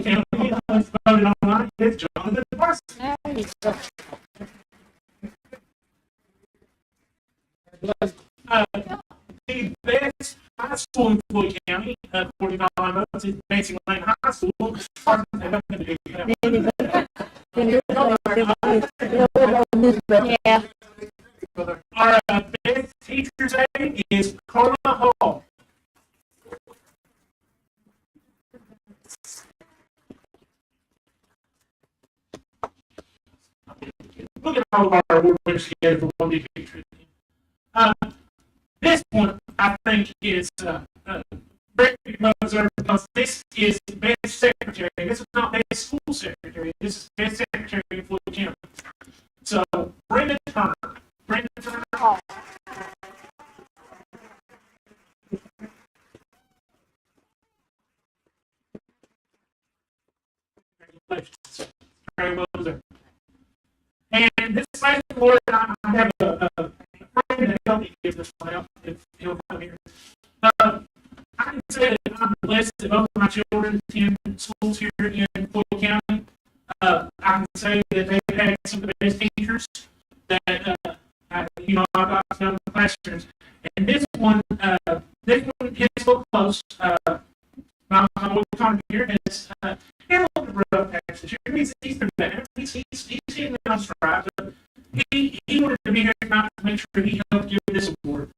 County voted online is Jonathan Parsons. The best high school in Floyd County, according to all my votes, is Mansing Lane High School. Yeah. Our best teacher's aide is Carla Hall. Look at all of our award winners together for one big picture. This one, I think, is very reserved because this is best secretary. This is not best school secretary. This is best secretary in Floyd County. So, Brenda Turner. Brenda Turner. Congratulations. Very well deserved. And this last award, I have a friend that helped me give this one out, if he'll come here. I can say that I'm blessed that both of my children attend schools here in Floyd County. I can say that they've had some of the best teachers that I've got to know in the classrooms. And this one is a little close. My boy Connor here has a little bit rough patch this year. He's been better. He's hitting on stride, but he wanted to be here tonight to make sure he helped give this award.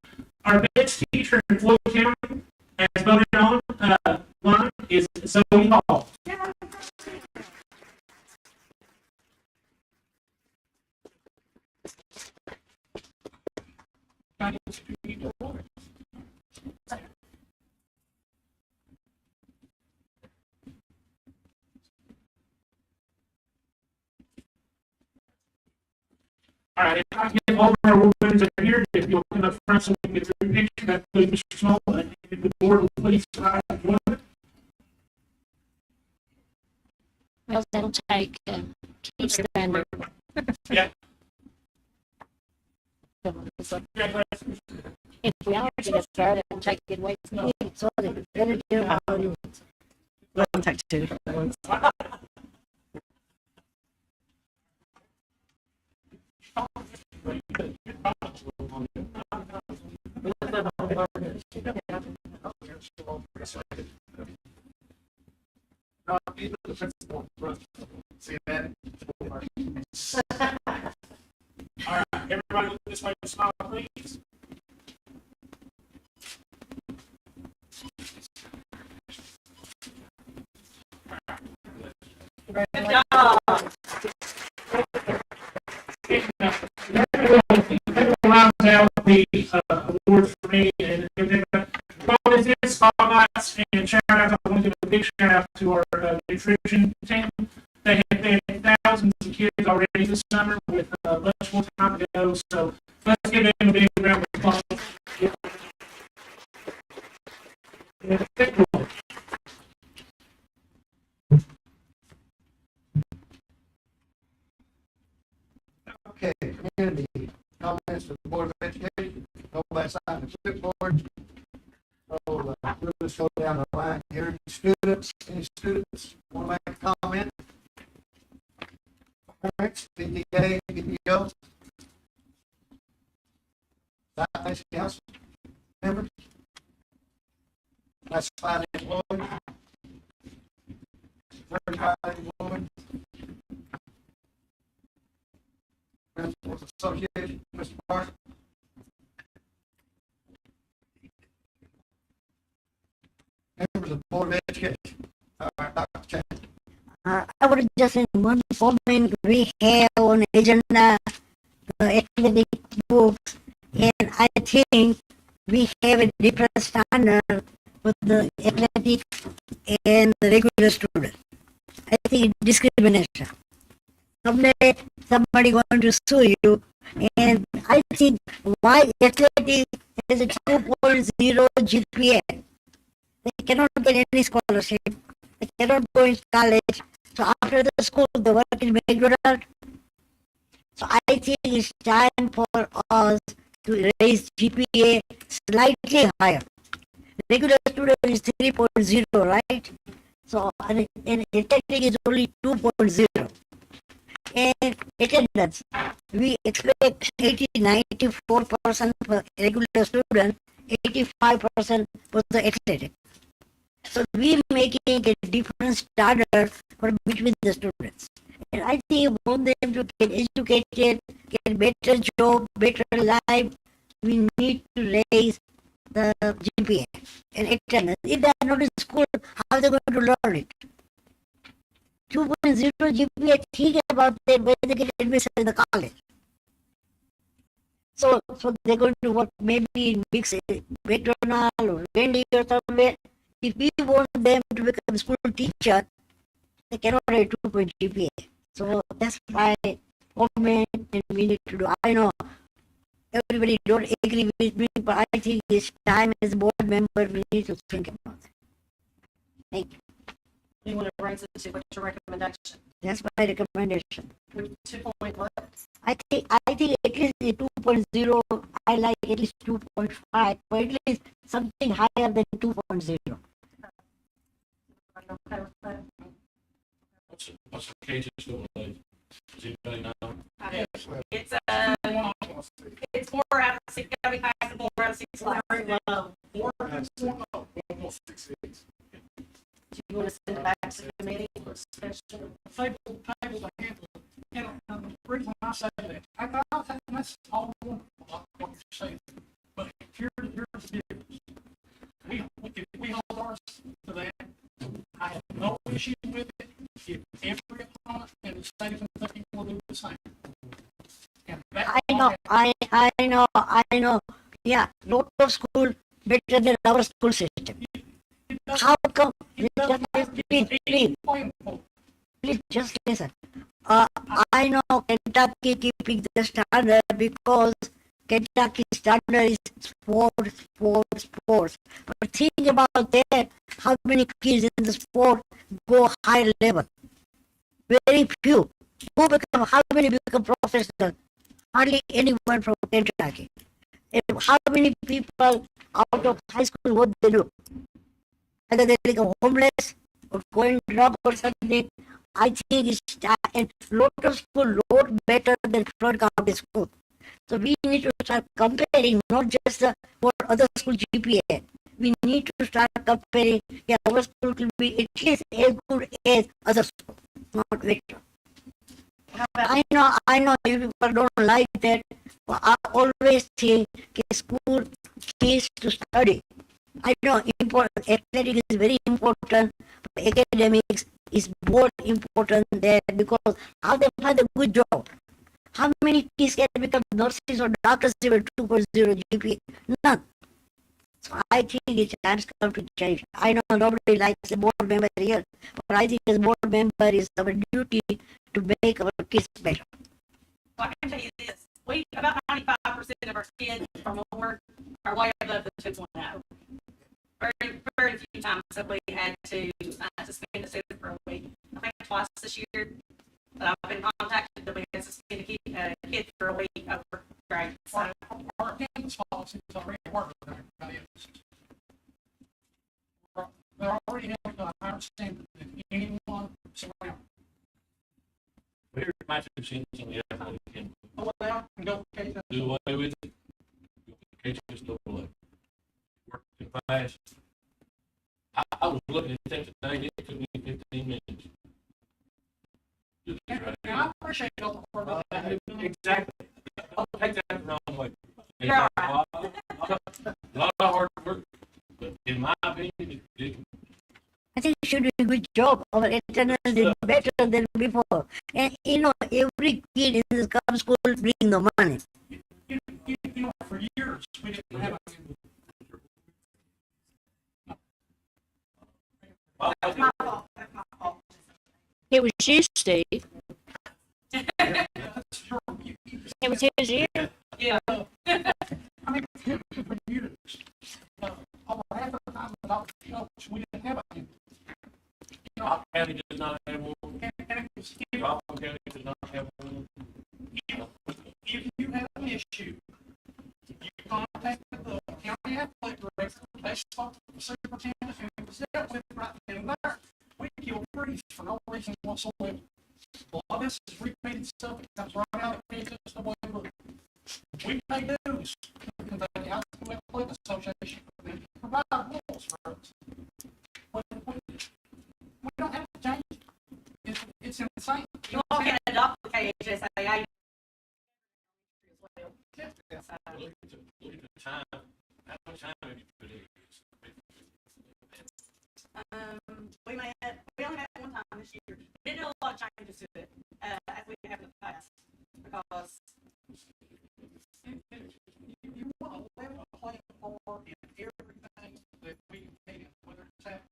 Our best teacher in Floyd County, as voted on, one is Zoe Hall. All right, if I can get all of our award winners up here, if you'll come up front so we can get through the picture, that includes Mr. Small, and the board will please rise and join us. Well, that'll take keep standing. Yeah. If we are going to start and take it away from me, so they're going to do it. Let them take two. See that? All right, everybody look this way and smile, please. Rounds out the awards for me and bonuses, spotlights, and shout outs. I want to give a big shout out to our nutrition team. They have fed thousands of kids already this summer with much more time to go. So let's give them a big round of applause. Okay, community comments from the Board of Education. Nobody signed the clipboard. So we'll just go down the line here. Students, any students want to make a comment? Parents, PTA, PTO. Vice Council members. Classified employees. Certified employees. Principals Association, Mr. Park. Members of the Board of Education. All right, Dr. Chan. I would just in one comment we have on agenda the athletic books, and I think we have a different standard with the athletic and the regular student. I think it's discrimination. Someday somebody going to sue you, and I think why athletic has a 2.0 GPA. They cannot get any scholarship. They cannot go in college. So after the school, the work is McDonald's. So I think it's time for us to raise GPA slightly higher. Regular student is 3.0, right? So, and attending is only 2.0. And attendance, we expect 94% for regular student, 85% for the athletic. So we making a different standard for between the students. And I think we want them to get educated, get better job, better life. We need to raise the GPA and attendance. If they are not in school, how are they going to learn it? 2.0 GPA, think about that when they get admission in the college. So they're going to work maybe in big McDonald's or Wendy or somewhere. If we want them to become school teacher, they cannot have 2.0 GPA. So that's why government and we need to do. I know everybody don't agree with me, but I think it's time as board member we need to think about it. Thank you. You want to raise it to what's your recommendation? That's my recommendation. With 2.1? I think at least the 2.0, I like at least 2.5, or at least something higher than 2.0. Okay with that? What's the cases doing like? Does anybody know? It's it's 4 out of 6, gotta be high, 4 out of 6. Very low. Almost 6 weeks. Do you want to send it back to the committee for special? Table the handle. And the reason I say that, I think that's all what you're saying. But here's the difference. If we hold ours to that, I have no issue with it. If every opponent in the state of Kentucky will do the same. And I know. Yeah, lot of school better than our school system. How come? Please, just listen. I know Kentucky keeping the standard because Kentucky standard is sports. But think about that. How many kids in the sport go high level? Very few. How many become professional? Hardly anyone from Kentucky. And how many people out of high school what they do? Either they become homeless or going drug or something. I think it's and lot of school lot better than Floyd County school. So we need to start comparing not just what other school GPA. We need to start comparing. Yeah, our school will be at least as good as other school, not better. I know you people don't like that, but I always think school is to study. I know athletics is very important, but academics is more important there because how they find a good job. How many kids can become nurses or doctors with 2.0 GPA? None. So I think it's time come to change. I know nobody likes a board member here, but I think as board member is our duty to make our kids better. Well, I can tell you this, about 95% of our kids from Lord are way above the 2.0. Very few times that we had to suspend a student for a week. I think twice this year that I've been contacted that we had to suspend a kid for a week over grade. So, our attendance policy is already working with everybody else. They're already having a higher standard than anyone surrounding. We're my 2 cents on the athletic and Pull it out and go case that. do away with it. Cases go away. Working fast. I was looking at that today, it took me 15 minutes. Just right And here. I appreciate all the work that they do. Exactly. Don't take that the wrong way. It's You're a lot of hard work, but in my opinion, I think you should do a good job. Our attendance is better than before. And every kid in this school bring the money. For years, we didn't have a. that's my fault. That's my fault. It was you, Steve. That's your, It was his year. Yeah. I mean, for years, over half the time that I was coach, we didn't have a. Rock County does not have one. And it was, Rockland County does not have one. if you have an issue, you contact the county athletic director, they spoke to the superintendent, and it was dealt with right then and there. We replacing whatsoever. A lot of this is repeated stuff, it comes right out of the way it looks. We pay dues to the House Athletic Association, and provide rules for us. But we don't have to change it. It's insane. You all can adopt the KHSAA as well. Yeah. So, Look at the time, how much time have you put in? we only met one time this year. We didn't do a lot of changes to it, as we have in the past, because You want a level playing field in everything that we compete in, whether it's happening.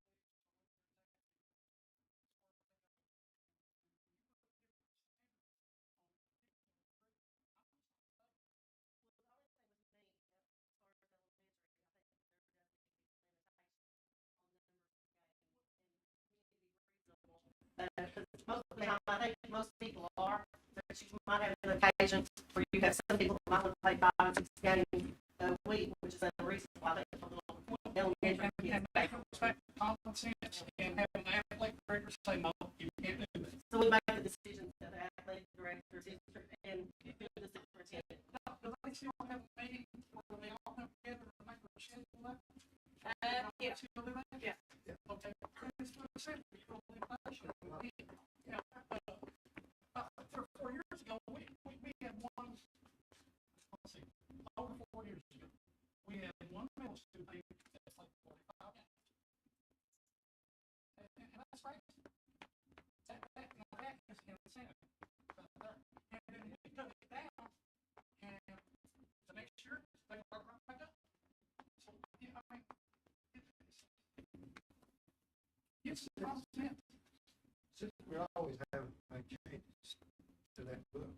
most of the time, I think most people are, but you might have an occasion where you have some people who might want to play 5 and 6 games a week, which is a reason why they come along. Elementary kids. And make it respect common sense and have an athletic director say, no, you can't do that. So we make the decisions that the athletic director and the superintendent. Do they still have a meeting where they all come together and make a schedule up? Yeah. Still do that? Yeah. Okay. That's what I said. We don't need that. Yeah. 3 or 4 years ago, we had one, let's see, over 4 years ago, we had one middle school team that's like 45 games. And that's right. That is insanity. And then we took it down, and the next year, they were right back up. So, yeah, I mean, it's common sense. Since we always have make changes to that book.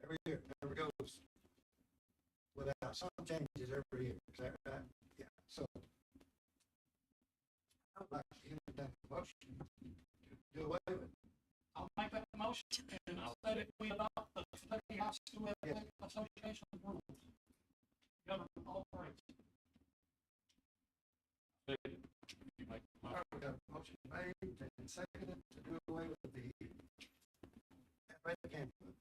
Every year, it never goes without some changes every year. Is that right? Yeah. So I would like to entertain a motion to do away with it. I'll make that motion and I'll say that we adopt the Kentucky High School Athletic Association rules. Govern all parties. You make All right, we got a motion made and seconded to do away with the athletic handbook.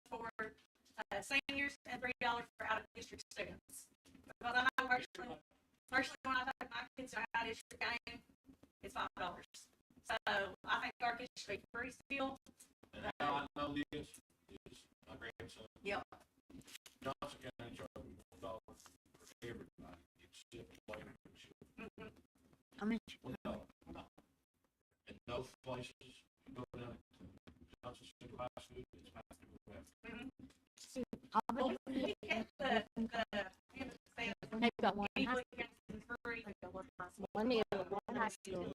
For seniors and $3 for out of district students. Because I know personally when I take my kids to an out of district game, it's $5. So I think our kids should be free still. And how I know this is my grandson, Yep. Johnson County charged $1 for everybody, except later. How much? $1. In those places, you go down to Johnson Central High School, it's about to go back. They've got one high Free. one middle, one high school.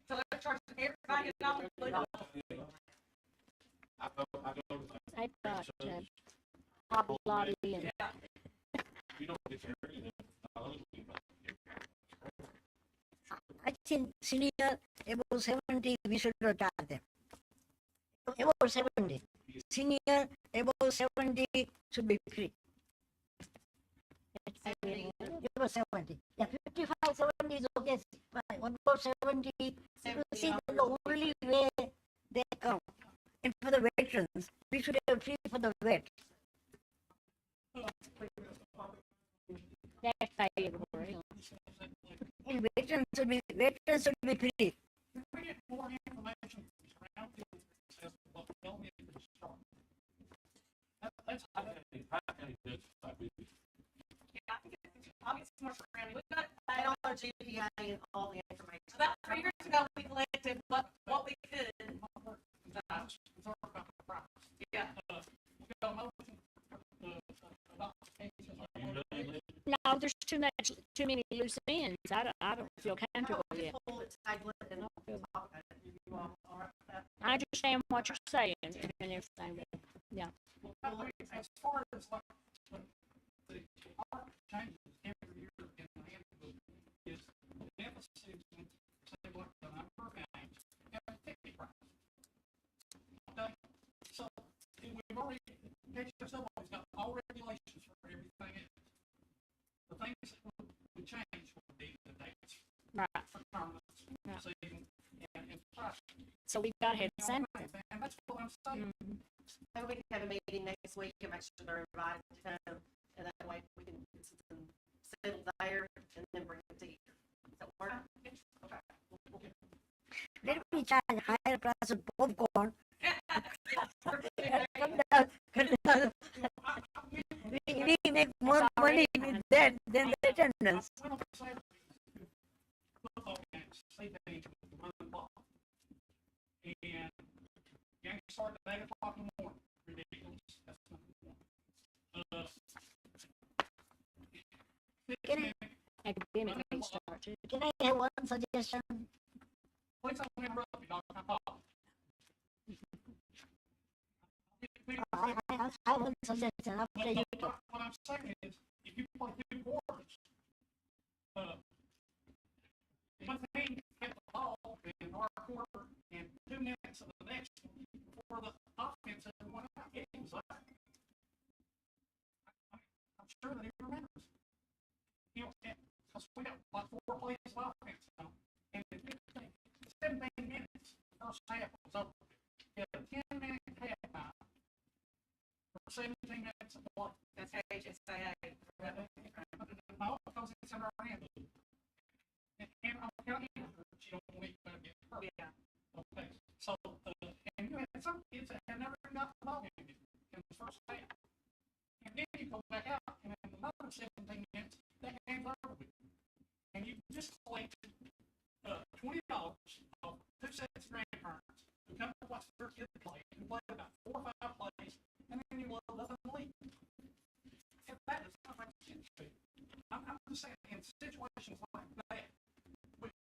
So they're charging everybody $1. I go to They've got Hobby Lobby and Yeah. you don't get there, you know, I think senior above 70, we should not charge them. Above 70. Senior above 70 should be free. Above 70. Yeah, 55, 70 is okay. But above 70, you see, that's the only way they come. And for the veterans, we should have free for the vets. That's favorable. And veterans should be free. We get more information around field accessible, but we don't need to start. That's I think that's like we, Yeah, I think it's, I'll get some more surrounding. We've got that on our GPA and all the information. About 3 years ago, we collected what we could. it's all about the price. Yeah. We got a motion, about cases. No, there's too many loose ends. I don't feel comfortable yet. Pull it, table it, and talk about it. You all right with that? I understand what you're saying and everything, but yeah. As far as like the art changes every year in the handbook is the emphasis on say like the number of games and the ticket price. Okay, so we've already HSL has got all regulations for everything else. The things that would change would be the dates Right. for tournaments, Yeah. season, and price. So we got to have something. And that's what I'm saying. Maybe we can have a meeting next week and make sure they're invited to come, and that way we can get something settled there and then bring it to you. Does that work? Okay. Let me charge higher price of popcorn. Cut down. We make more money with that than the attendance. We don't say football games, say they run the ball. And games start at 8 o'clock in the morning. Ridiculous. That's number one. Can Academic needs to start too. Can I have one suggestion? Please don't interrupt me, Dr. Paul. I have one suggestion after you talk. What I'm saying is, if you play 2 quarters, one thing at the ball in our quarter and 2 minutes of the next for the offense and one out. It was like, I'm sure that he remembers. You know, because we got like 4 plays of offense now, and in 17 minutes, the first half was over. You had a 10-minute halftime for 17 minutes of play. That's HSAA. No, because it's in our handbook. And I'm telling you, you don't want to get hurt. Yeah. Okay, so, and you had some kids that had never got the ball game in the first half. And then you go back out, and in another 17 minutes, that game's over with. And you just collected $20 off 2 sets of grandparents who come to watch their kid play, who play about 4 or 5 plays, and then you love nothing to leave. And that is not like it should be. I'm just saying, in situations like that,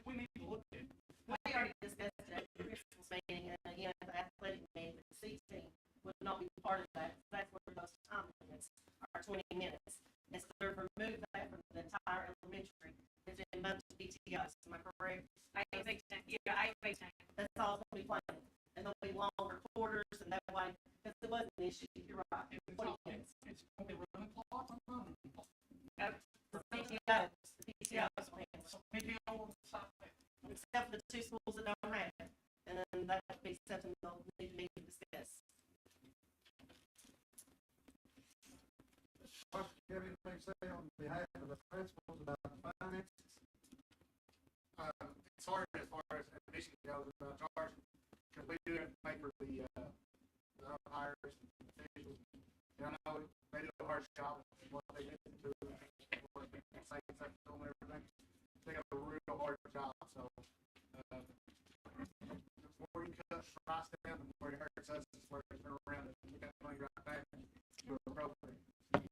we need to look at it. We already discussed it at the Christmas meeting, and again, at the athletic meeting, the C team would not be part of that. That's where those time limits are 20 minutes. And so they've removed that from the entire elementary. It's in bunch of PTOs, am I correct? Yeah, that's all going to be playing. And there'll be longer quarters, and that way, because it was an issue, you're right. It's 20 all, minutes. it's going to be running clock and running clock. The PTOs will handle it. So maybe I'll stop that. Except for the 2 schools that don't have it. And then that would be something they'll need to be discussed. Have anything to say on behalf of the principals about the finances? It's hard as far as admission goes about charging, because we do have to pay for the hires and officials. And I know they do a hard job of what they do to work and say stuff to them and everything. They have a real hard job, so the more you cut price down, the more it hurts us as far as turn around and we got money right back to a program.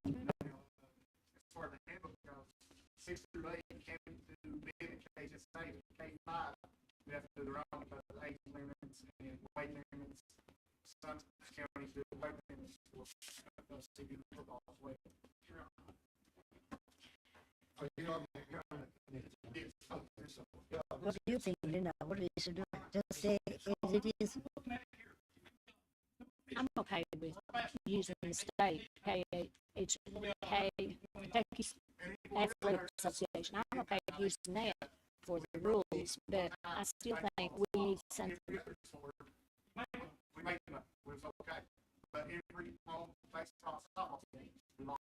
As far as the handbook goes, 6 through 8 came to be in cases, say K5, we have to do their own because of age limits and weight limits. Some counties do weight limits for those CB football as well. So you know, yes. So, yeah, what do you think, Linda? What do you should do? Just say as it is. I'm okay with using the state Kentucky Athletic Association. I'm okay with using that for the rules, but I still think we need something. We make them up, it was okay. But every home baseball softball team, we lost.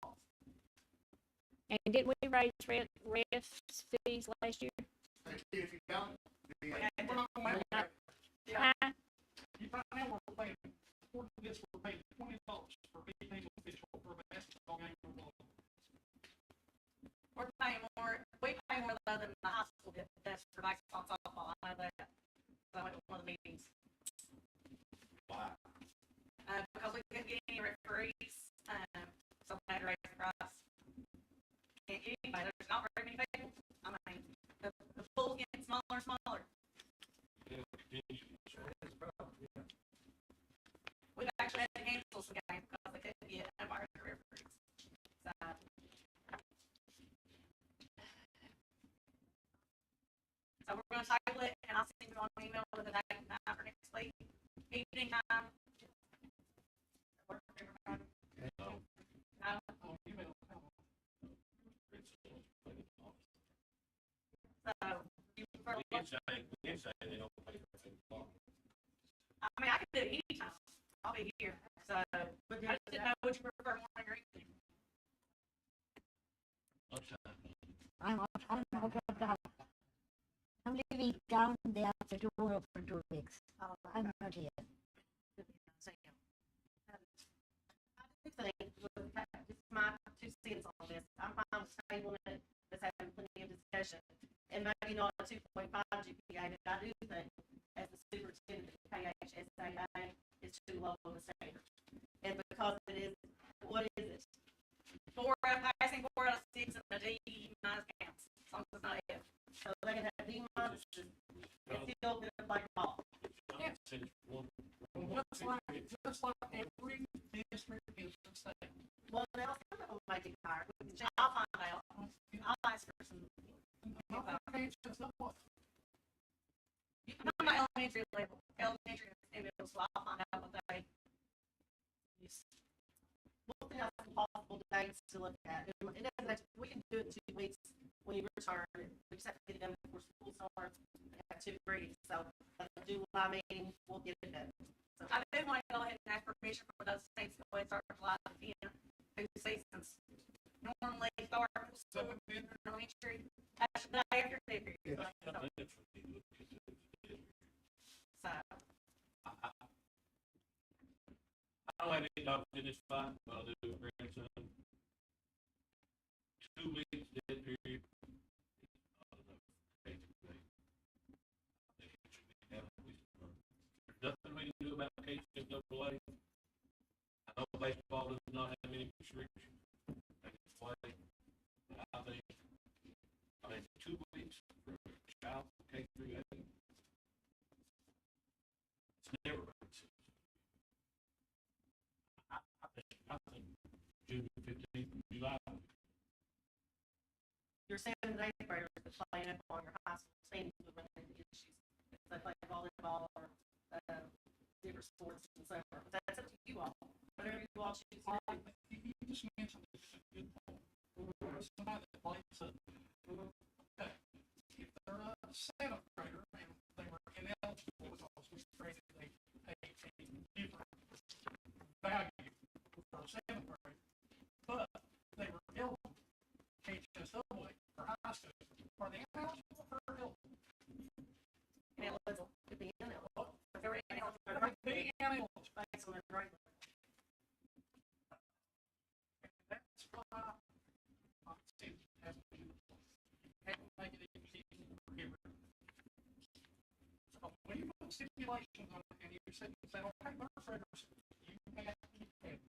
And didn't we raise refs fees last year? If you don't, we're not gonna make it. Huh? You find out we're paying, according to this, we're paying $20 for being official for a basketball game or ball. We're paying more, we pay more than the high school did, that's for basketball and softball, I know that. So I went to one of the meetings. Why? Because we couldn't get any referees, so we had to raise the price. Can't get anybody, there's not very many people. I mean, the pool's getting smaller and smaller. It'll continue. We've actually had to cancel some games because they couldn't get umpires or referees. So we're gonna table it, and I'll send you an email with the date and time for next week, evening time. Work for everybody. Oh, you may not have So, you prefer, We can say they don't pay for it. I mean, I can do it anytime, I'll be here, so, I just didn't know what you prefer, morning or evening. Lunchtime. I'm leaving down there after tomorrow for 2 weeks. I'm not here. I do think, this is my 2 cents on this, I'm fine with tabling it, let's have plenty of discussion. And maybe not a 2.5 GPA, but I do think, as the superintendent of KHSAA, is too low of a standard. And because it is, what is it? 4 passing 4 out of 6 and the D minus counts, as long as it's not F. So they can have D minus, and still get a play ball. Yeah. Just like every district is the same. Well, now, some of them make it higher, I'll find out, I'll ask for some. It's just not what. You can come to elementary level, elementary and middle school, I'll find out what they use. We'll have some possible dates to look at. It doesn't have to, we can do it in 2 weeks when you return. We just have to get it done before school starts. We have 2 readings, so at the July meeting, we'll get it done. So I do want to go ahead and ask permission for those states to go ahead and start July 10th, 2 seasons. Normally start elementary, after the day after February. So. I don't have any dogs in this fight, but I'll do a grandson. 2 weeks dead period. I don't know. I think it should be down at least a month. There's nothing we can do about KCAA. I know baseball does not have any restrictions. They can play. But I think, 2 weeks for a child from K through 8. It's never right. I think June 15th, July. Your 7th and 8th graders that play up on your high school teams will run into issues. If they play volleyball or different sports and so forth. But that's up to you all. Whatever you all choose to do. You just mentioned a good point. Somebody that plays up. Okay. If they're a 7th grader and they were ineligible because we created a different value for a 7th grade, but they were eligible HSW for high school, are they ineligible for eligible? Ineligible. Could be ineligible. If they're ineligible, They might be ineligible. based on their grade. That's why I see it has to be, have to make it easy for everyone. So when you put stipulations on it and you say, okay, first you have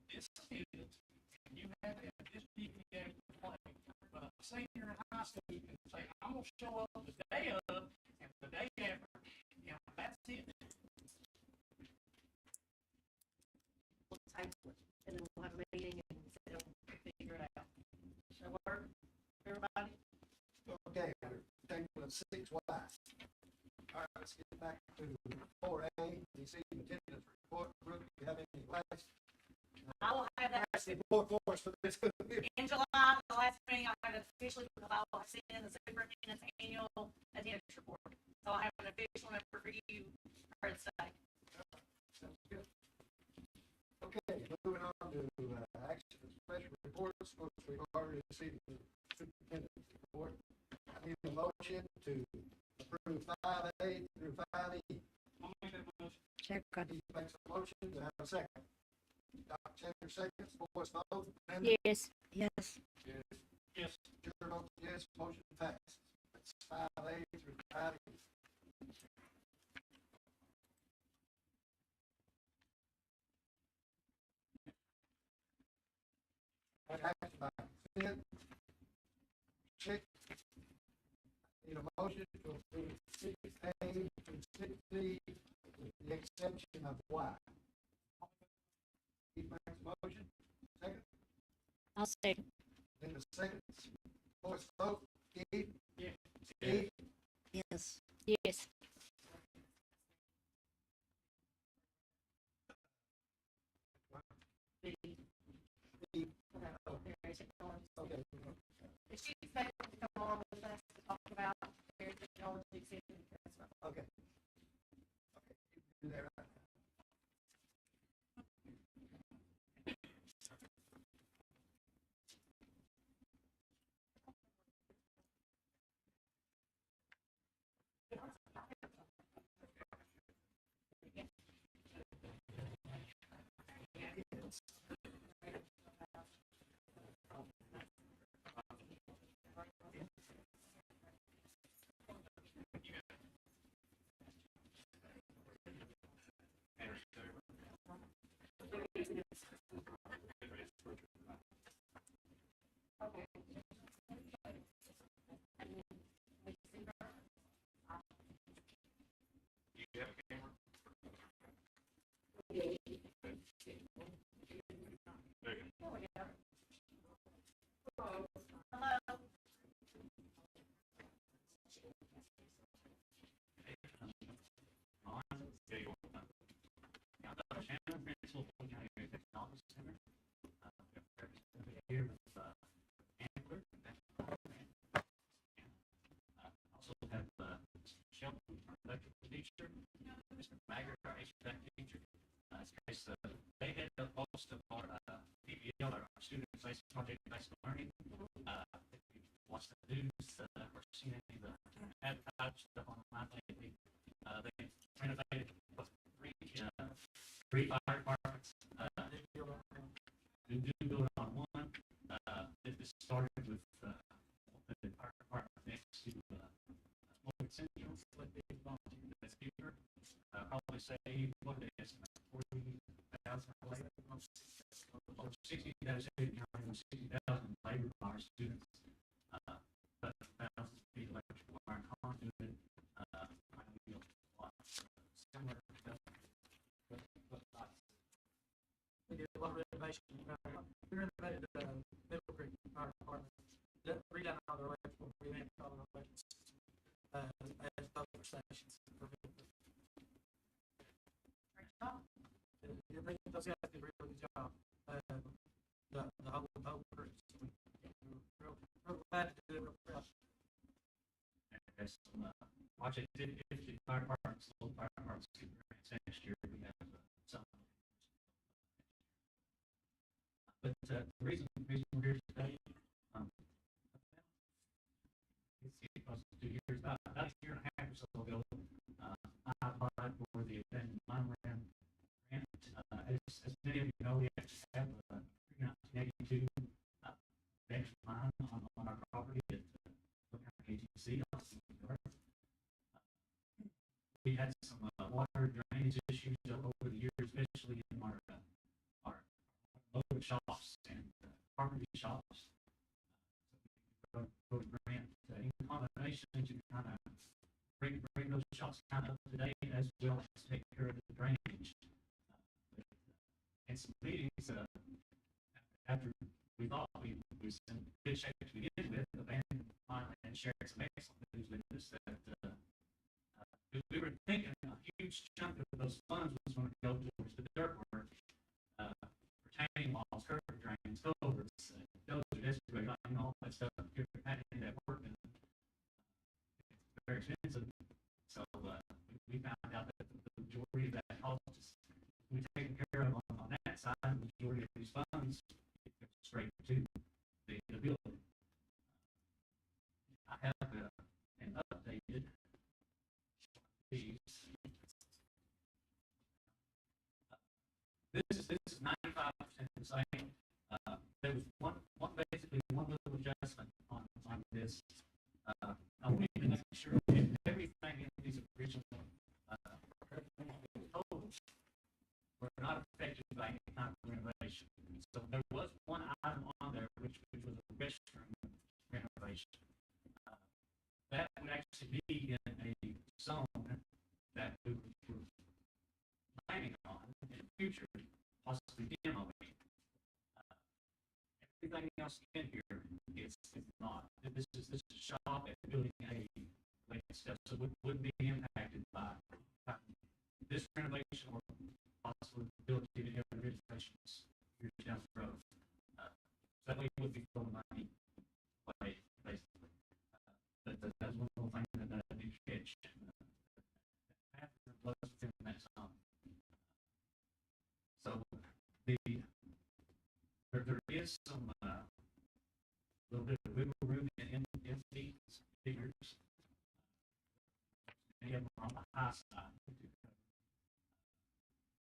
this student, and you have to have this GPA to play. But a senior in high school can say, I'm gonna show up the day of and the day after, and that's it. We'll table it. And then we'll have a meeting and sit down and figure it out. Does that work? Everybody? Okay, table of 6 wives. All right, let's get back to 4A, receive attendance report. Brooke, do you have any last? I will have that Report for us for this. in July, the last meeting, I'll have it officially, because I will send in the superintendent's annual attendance report. So I'll have an official number for you for the state. Sounds good. Okay, moving on to action and special reports. Of course, we've already received the superintendent's report. I need a motion to approve 5A through 5E. Second. He makes a motion, to have a second. Dr. Chandler seconds, voice vote. Linda? Yes. Yes. Yes. Chair votes yes, motion passes. That's 5A through 5E. Action by consent. Six. Need a motion to approve 6A through 6D with the exception of Y. Keith makes a motion. Second. I'll second. Linda seconds. Voice vote. Keith? Yes. Keith? Yes. Yes. Keith? Okay. If she's able to come on with us to talk about their technology exhibit, that's right. Okay. Okay, you can do that right now. Hello. Here with Antler. Also have Shelton, our electrical teacher, Mr. Maggard, our HVAC teacher. They had most of our PBL, our student-based project-based learning. What's the news, or seen any of the advertised stuff online lately. They renovated three fire departments. New building on one. This started with the fire department next to Floyd Central. That's cheaper. Probably save what it is, 40,000 labor. Over 60,000 labor by our students. But thousands of feet electrical wire and conduit. Similar stuff. We did a lot of renovation. We renovated Middle Creek Fire Department. Redone all their electrical, revamped all their electrical systems. As both stations. Great job. I think those guys did a really good job. The whole group. We're real glad to do it real well. There's some project fifty fire departments, little fire departments, grants next year. We have some. But the reason we're here today, it was 2 years, about a year and a half or so ago, I applied for the abandoned mine grant. As many of you know, we actually have a 1982 abandoned mine on our property at KGC. We had some water drainage issues over the years, especially in our load shops and property shops. So we grant in combination to kind of bring those shops kind of up to date as well as take care of the drainage. And some meetings after we thought we was in good shape to begin with, the band finally and shared some excellent news with us that huge chunk of those funds was going to go towards the dirt work, retaining walls, curb drains, culverts, those are desperate, you know, all that stuff. You're having that work, and it's very expensive. So we found out that the majority of that cost is we taken care of on that side. The majority of these funds go straight to the building. I have an updated these. This is 95% the same. There was one little adjustment on this. I wanted to make sure that everything in these original totals were not affected by any kind of renovation. So there was one item on there which was a restroom renovation. That would actually be in a zone that we were planning on in the future, possibly demoing. Everything else in here is not. This is shop and building a related stuff, so it wouldn't be impacted by this renovation or possibly the ability to have renovations years down the road. That way it would be full money away, basically. But that's one little thing that I do catch. Plus within that sum. So there is some little bit of wiggle room in these figures. Many of them are on the high side.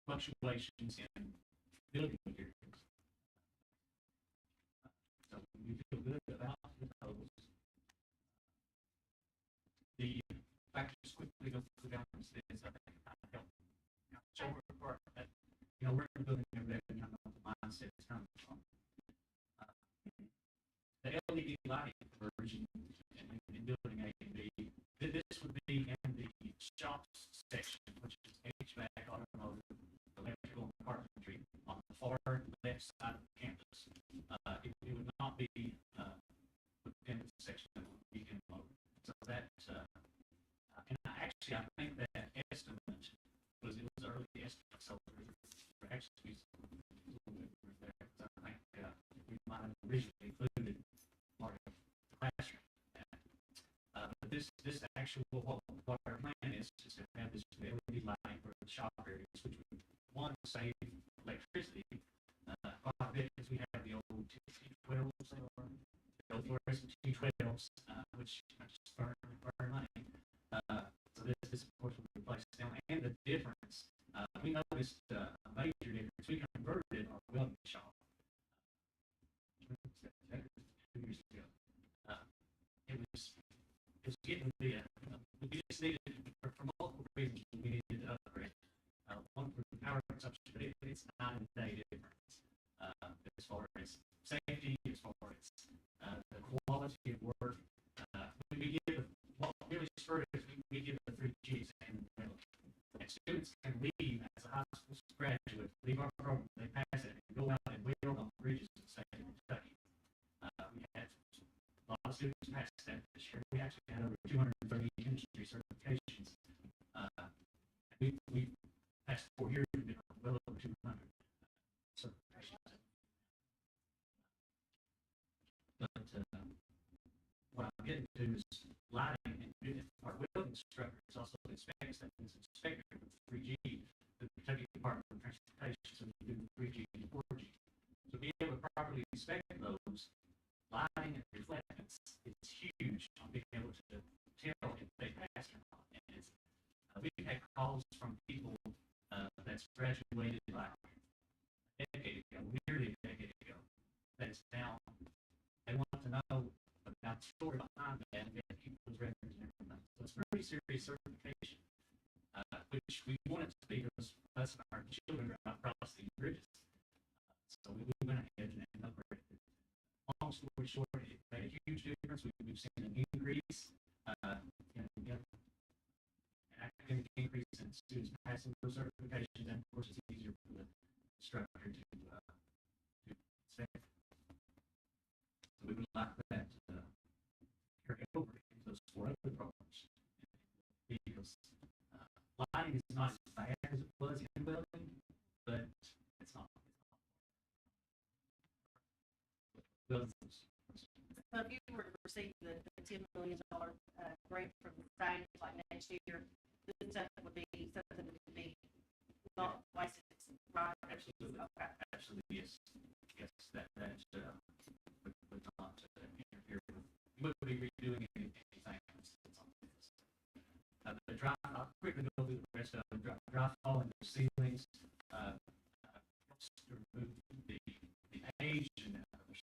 Fluctuations in building materials. So we feel good about those. The factors quickly go through down this is I think I help show part that you know we're building every day, you know the mindset is coming from. The LED lighting conversion in building A and B. This would be in the shops section, which is HVAC, automotive, electrical, and carpentry on the far left side of the campus. It would not be within the section that would be in mode. So that, and I think that estimate was early estimate, so we're actually a little bit there. I think we might have originally included part of the classroom. But this actual what our plan is to have this LED lighting for the shop areas, which would one save electricity quite a bit because we have the old T12s, the old fluorescent T12s, which just burn money. So this of course will replace them, and the difference we noticed a major difference. We converted our welding shop 2 years ago. It was getting to be we just needed for multiple reasons we needed to upgrade. One for the power consumption, but it's not a day difference as far as safety, as far as the quality of work. We give what really spurred us. We give the 3 Gs and students can leave as a high school graduate, leave our program, they pass it, and go out and weld on bridges in the state of Kentucky. We had a lot of students pass that this year. We actually had over 230 industry certifications. We past 4 years, we've been well over 200 certifications. But what I'm getting to is lighting, and our welding instructor is also inspects that. Is inspector with 3G, the Kentucky Department of Transportation, so we do 3G and 4G. So being able to properly inspect those lighting and reflectance is huge on being able to tell if they pass or not. And it's, we've had calls from people that's graduated like a decade ago, nearly a decade ago, that's now, they want to know about the story behind that and get people's records and everything. So it's very serious certification, which we want it to be because us and our children are across these bridges. So we went ahead and upgraded it. Long story short, it made a huge difference. We've seen an increase, an academic increase in students passing those certifications, and of course it's easier for the instructor to inspect. So we would like that carry over into those 4 other programs because lighting is not as receive the $10 million grant from the state, like next year, this stuff would be something that could be not wasted, right? Absolutely. Okay. Absolutely, yes. Yes, that's, would not interfere with, we wouldn't be redoing anything that's on this. The dry, I'll quickly go through the rest of them. Dry falling the ceilings, helps to remove the age and others.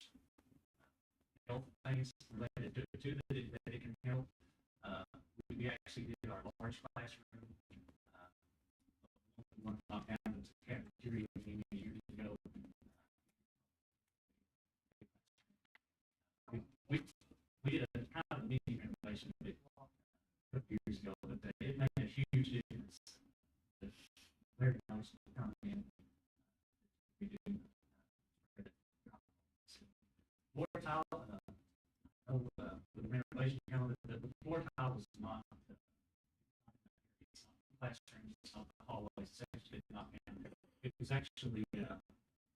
Health things related to that it can help. We actually did our large classroom, one knocked down into the cafeteria a few years ago. We did a kind of mini renovation of it a few years ago, but it made a huge difference. It's very nice to come in. We do floor tile. With the renovation calendar, the floor tile was not classrooms, it's not the hallways, it's actually not down. It was actually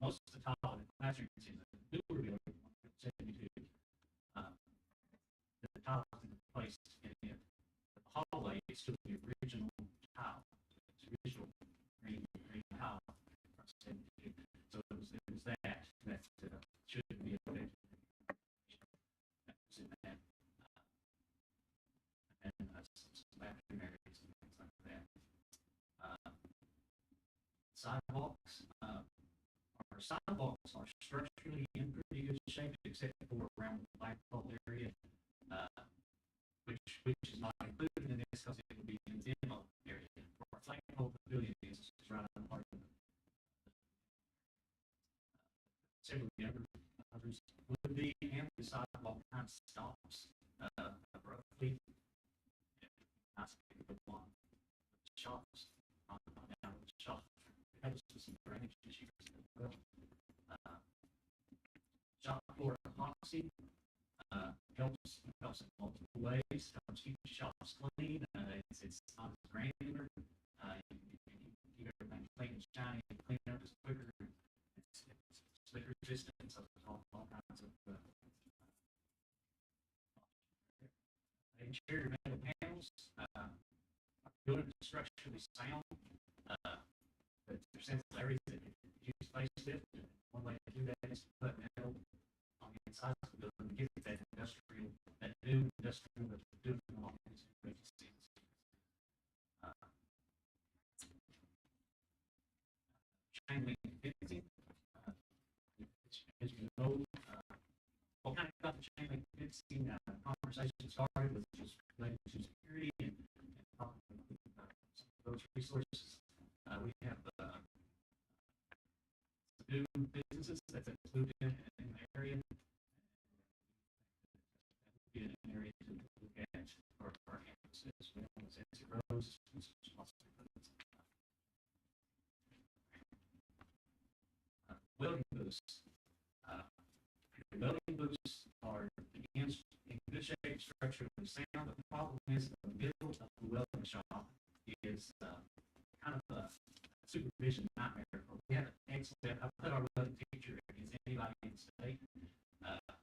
most of the tile in the classrooms in the newer building, 72. The tile is placed in it. The hallway is still the original tile. It's the original green tile from 72. So it was that should be affected. That was in that. And some bathroom areas and things like that. Sidewalks. Our sidewalks are structurally in pretty good shape, except for around the flagpole area, which is not included in this because it would be in the demo area. For our flagpole pavilion is right on the heart of it. Several of the others would be, and the sidewalk kind of stops abruptly. Nice big one. Shops, not down with the shop. It has some drainage issues as well. Shop floor epoxy helps in multiple ways. Helps keep the shops clean. It's not as granular. You keep everything clean and shiny. And clean up is quicker. It's slick resistant. So there's all kinds of interior metal panels. Building structurally sound, but there's sensitive areas that use facelift. One way to do that is to put metal on the inside of the building to give it that industrial, that new industrial that we're doing along these scenes. Chain link fencing. As you know, what kind of got the chain link fencing conversation started was just related to security and those resources. We have new businesses that's included in the area. That would be an area to look at for our campuses. We know it's Nancy Rose. Welding booths. Welding booths are, again, in good shape, structurally sound. The problem is the middle of the welding shop is kind of a supervision nightmare. We have an excellent, I put our welding teacher against anybody in the state.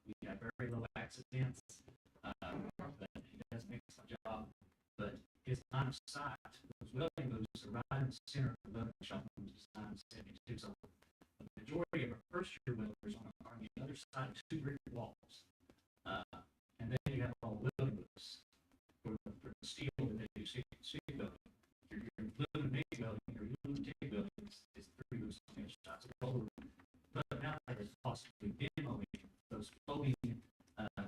We have very low accidents, but he does an excellent job. But his line of sight, those welding booths are right in the center of the welding shop, which is 972. So the majority of our first year welders are on the other side of two brick walls. And then you have all welding booths for the steel that they do steel building. Your aluminum MIG welding or aluminum TIG welding is 3 booths on the other side. So but now there's possibly demoing those floating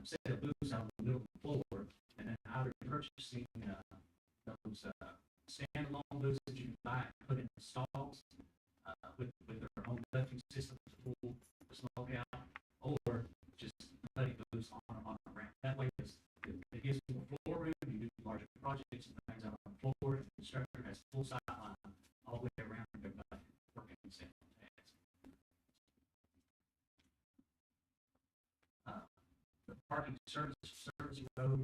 set of booths out in the middle of the floor, and then either purchasing those standalone booths that you can buy and put in the stalls with their own ducting system to pull the smoke out, or just putting booths on a ramp. That way it gives you more floor room. You do larger projects and things out on the floor. The instructor has full sight line all the way around everybody working the same task. The parking service road,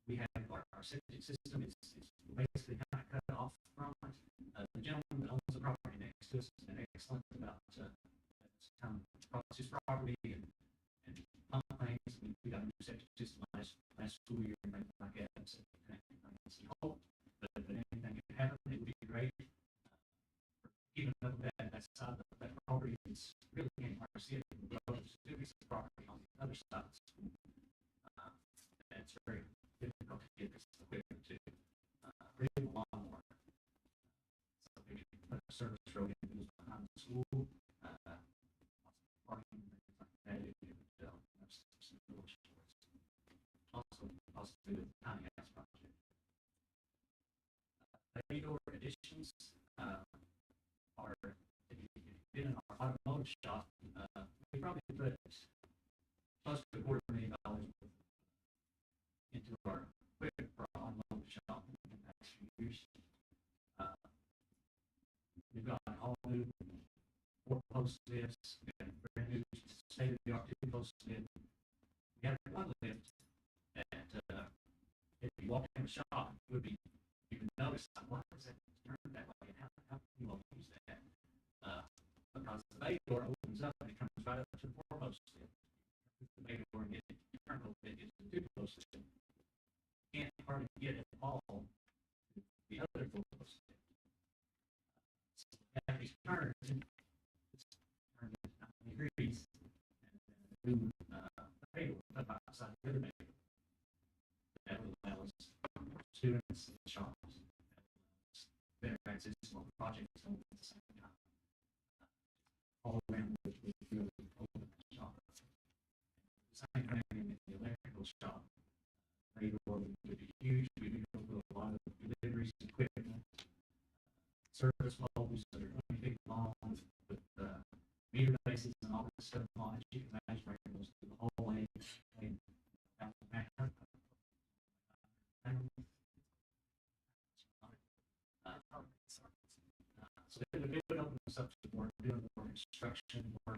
we have our septic system is basically kind of cut off from it. The gentleman that owns the property next to us has been excellent about kind of across his property and pump things. We got a last school year and things like that. So, you hope that anything can happen, it would be great. Even though that side of that property is really can't hardly see it, but there's two pieces of property on the other side of the school. And it's very difficult to get this equipment to really a lawnmower. So we should put a service road in behind the school. Parking and things like that. It would have some little shorts. Also, possibly the tiny house project. Bay door additions are, if you've been in our automotive shop, we probably put close to $250,000 into our equipment for our automotive shop in the past few years. We've got all new 4-post lifts, we got brand new state-of-the-art 2-post lift. We have one lift that if you walk in the shop, you would notice, why is that turned that way, and how can you all use that? Because the bay door opens up and it comes right up to the 4-post lift. The bay door and get it turned a little bit, it's the 2-post lift. You can't hardly get it all to the other 4-post lift. So after these turns, it's turned at 90 degrees, and the new bay door up outside the other bay door. That will allow us students and shops better access to what projects at the same time. All around the field open shop. Same thing in the electrical shop. They would be huge. We do a lot of deliveries, equipment, service poles that are 20 feet long with meter bases and all this stuff on it. You can imagine bringing those to the whole lane. So it would open us up to more doing more construction, more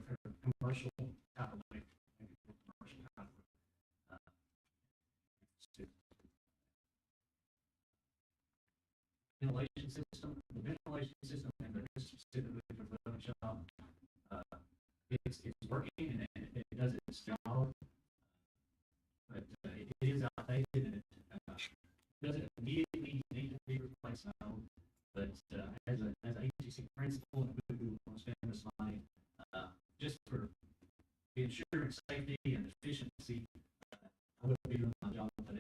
commercial type of like commercial type of ventilation system. The ventilation system and the specifically for the building shop, it's working and it does its job, but it is outdated and it doesn't immediately need to be replaced now. But as an agency principal, and we want to spend this money just for the insurance, safety, and efficiency, I would be doing my job, but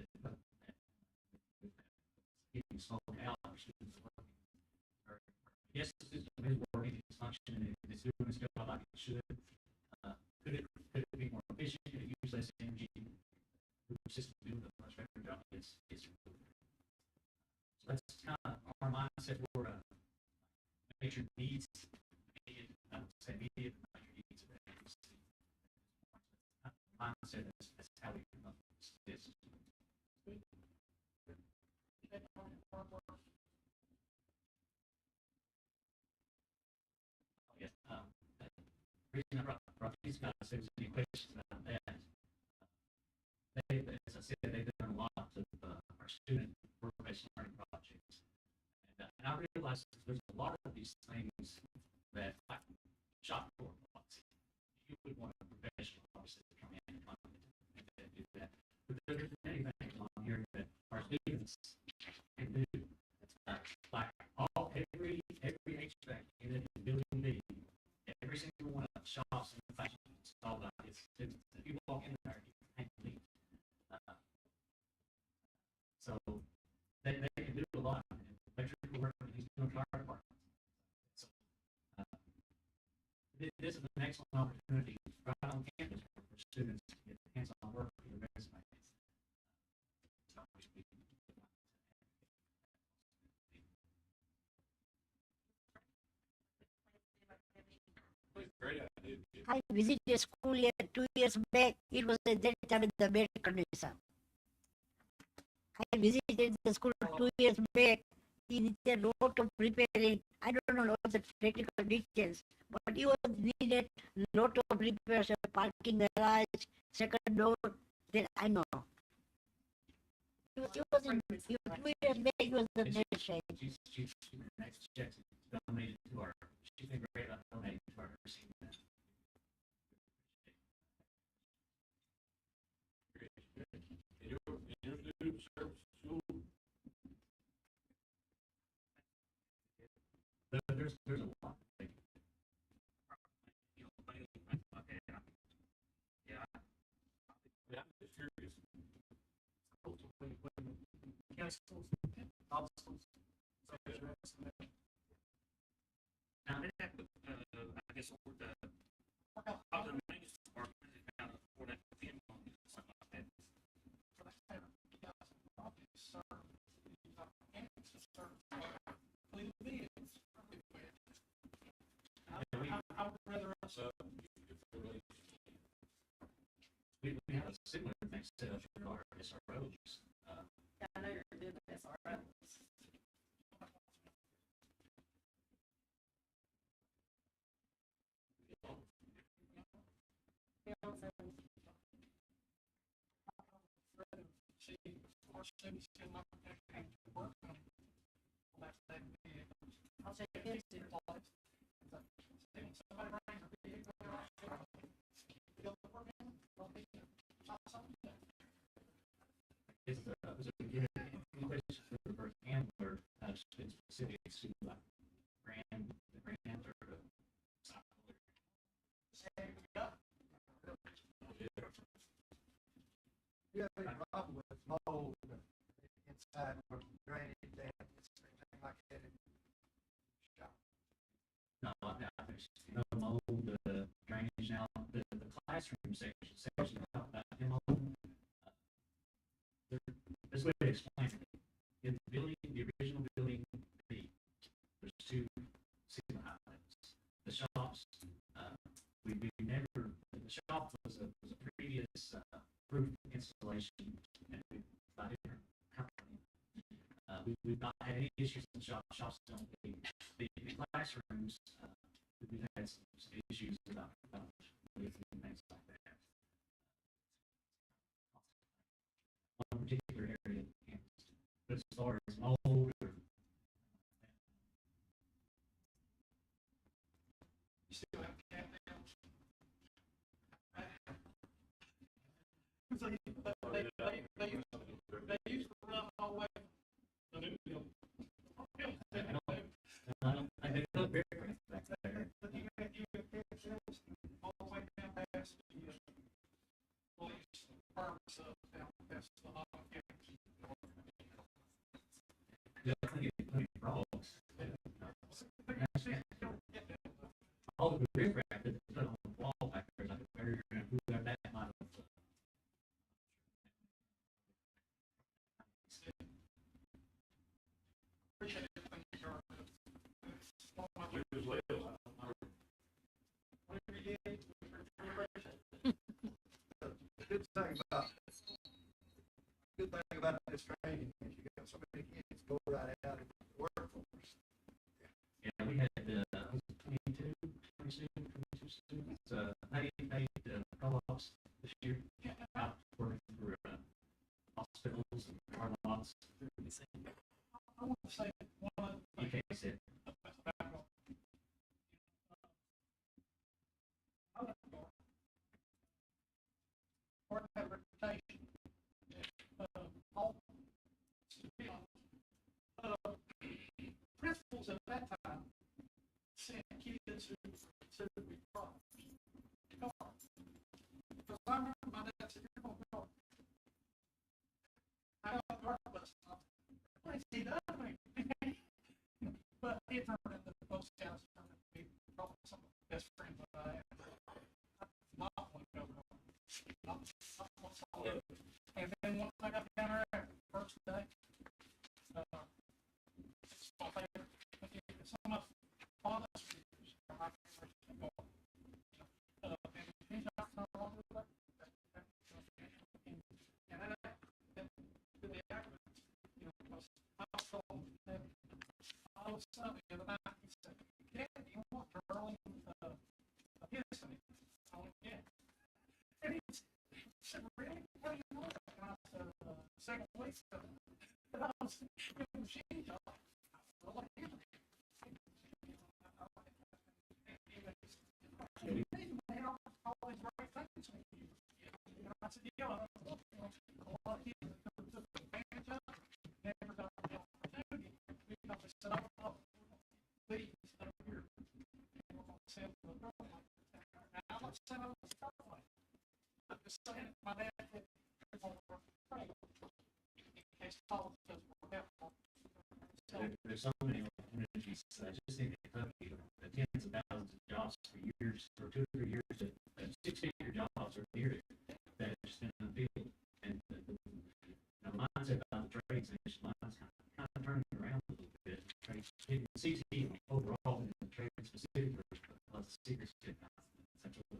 getting smoke out or students working. Yes, the system is working, it's functioning, it's doing its job like it should. Could it be more efficient? Could it use less energy? The system doing a much better job. It's so that's kind of our mindset for major needs. I would say immediate major needs of that mindset. That's how we come up with this. Yes. The reason I brought these guys, if there's any questions about that, as I said, they've done a lot of our student work-based learning projects. And I realize there's a lot of these things that, like shop floor policy, you would want a professional, obviously, to come in and do that. But there's many things on here that our students can do. Like every HVAC unit in Building B, every single one of the shops in the fashion is all about its students. If you walk in there, you can't leave. So they can do a lot. Electrical work, he's doing fire department. So this is an excellent opportunity right on campus for students to get hands-on work for their resumes. Great idea. I visited a school here 2 years back. It was at that time in the bad condition. I visited the school 2 years back. It is a lot of repairing. I don't know all the technical details, but it was needed lot of repairs, parking garage, second door. Then I know. It was in 2 years back. It was the best shape. She's next checks donated to our. She's been great about donating to our nursing. there's a lot. Like, you know, things like that. Yeah, Yeah, I'm just curious. County schools, all the schools. So, now they have, I guess, for the maintenance department, they kind of, for that, something like that. I would rather us. So, if we really, We have a similar thing set up for our SROs. Yeah, I know you're doing this, all right. See, our city still not going to work on that vehicle. I'll check it too. Somebody brings a vehicle, they'll work in, they'll be, something. Is a good English for handler, specific to like the brand or the style. You have any problem with mold inside or drainage damage, anything like that in the shop? No, there's no mold, drainage now, the classroom section about mold. This way to explain it. In the building, the original building, there's two ceiling outlets. The shops, we never, the shop was a previous roof installation and by a different company. We've not had any issues in shops don't leak. The classrooms, we've had some issues about leaking and things like that. One particular area, but as far as mold or You still have cat nails. So they used to run all the way. The new building. I don't think they look very pretty back there. But you have cat nails all the way down past the police departments down past the law enforcement. Yeah, I think it's pretty frogs. All the rip wrap that they put on the wall back there, like a barrier, and whoever that might have. Appreciate everything you are. we just live. Whatever you did, we appreciate it. Good thing about this training is you got so many kids go right out into the workforce. Yeah, we had 22 students. They made call-ups this year out working for hospitals and car lots. I want to say one other You thing. can't sit. Or have a reputation. All, to be honest, principals at that time sent kids who we brought car. Because I remember my dad said, "You're going to car." I got a car bus. What has he done to me? But it turned into the post house, turned into be probably some of the best friends that I have. Not one go not one solid. And then once I got down there, first day, it's my favorite. Some of all the speakers are my favorite to go. And he's not all the way. And then the arguments, because I was told that all of a sudden the other night he said, "Dad, do you want to roll epiphany?" I went, "Yeah." And he said, "Really? What do you want?" And I said, "Second week." And I was in the machine shop. I said, "Well, yeah." All these great things. I said, "Yeah, a lot of kids took advantage of it, never got the opportunity because they said, oh, please, there's so many opportunities, just in Kentucky, tens of thousands of jobs for years, for 2 or 3 years, that six-figure jobs are here that have just been unfilled. And the mindset about the trades nation, mine's kind of turning around a little bit. Trades, CT overall, and the trade specific, there's lots of secrets to it. Essentially,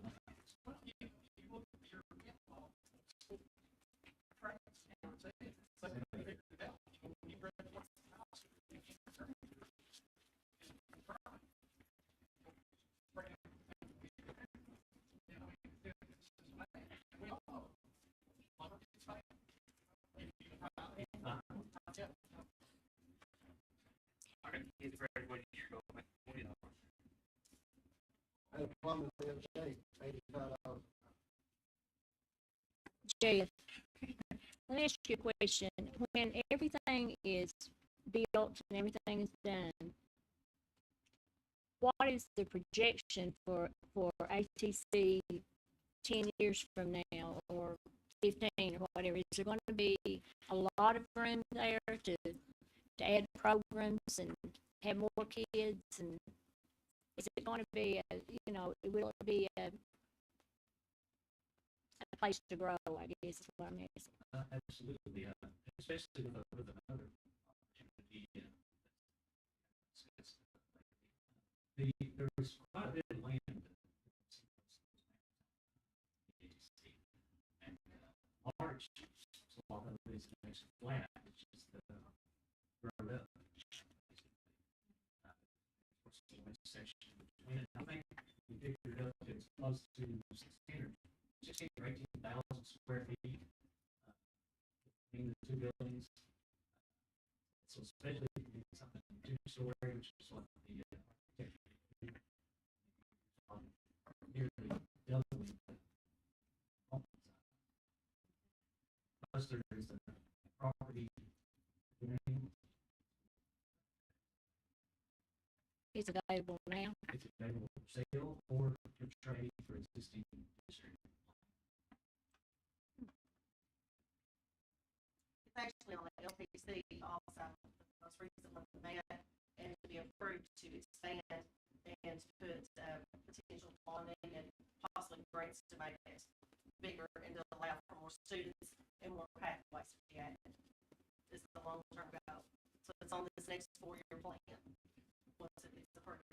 I had a plumber the other day, $85. Jeff, let me ask you a question. When everything is built and everything is done, what is the projection for ATC 10 years from now or 15 or whatever? Is there going to be a lot of room there to add programs and have more kids? And is it going to be, will it be a place to grow, I guess is what I'm asking. absolutely, especially with another opportunity. There's quite a bit of land and large swath of it is actually flat. It's just grown up. Section between it. I think we figured up it's close to 16 or 18,000 square feet between the two buildings. So especially if you do something two-story, which is what the architecture nearly doubling the home size. Plus there is a property domain. It's available now. It's available for sale or for trade for existing district. It's actually on the LPC also, most recently met and to be approved to expand and to put potential bonding and possibly grants to make it bigger and to allow for more students and more pathways to be added. This is the long-term goal. So it's on this next 4-year plan. Once it gets approved.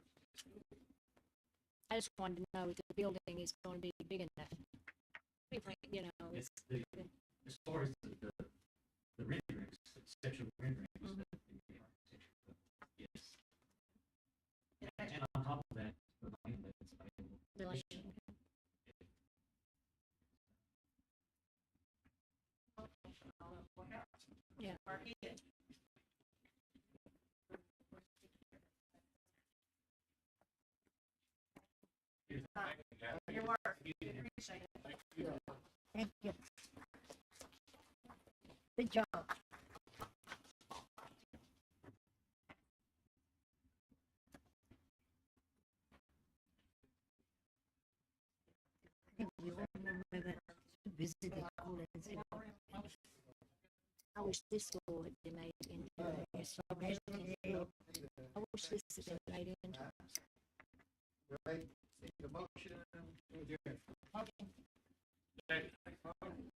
I just wanted to know if the building is going to be big enough. It's as far as the renderings, the sexual renderings of the architecture, yes. And on top of that, the land that's available. The land. Yeah. Your work. Appreciate it. Thank you. Good job. I think we all remember that visit the Collins. I wish this school had been made into a historic school. I wish this had been made into. Right, need a motion to adjourn.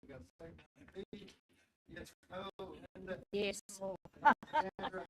We got a second. Yes, no, and Yes. Sandra,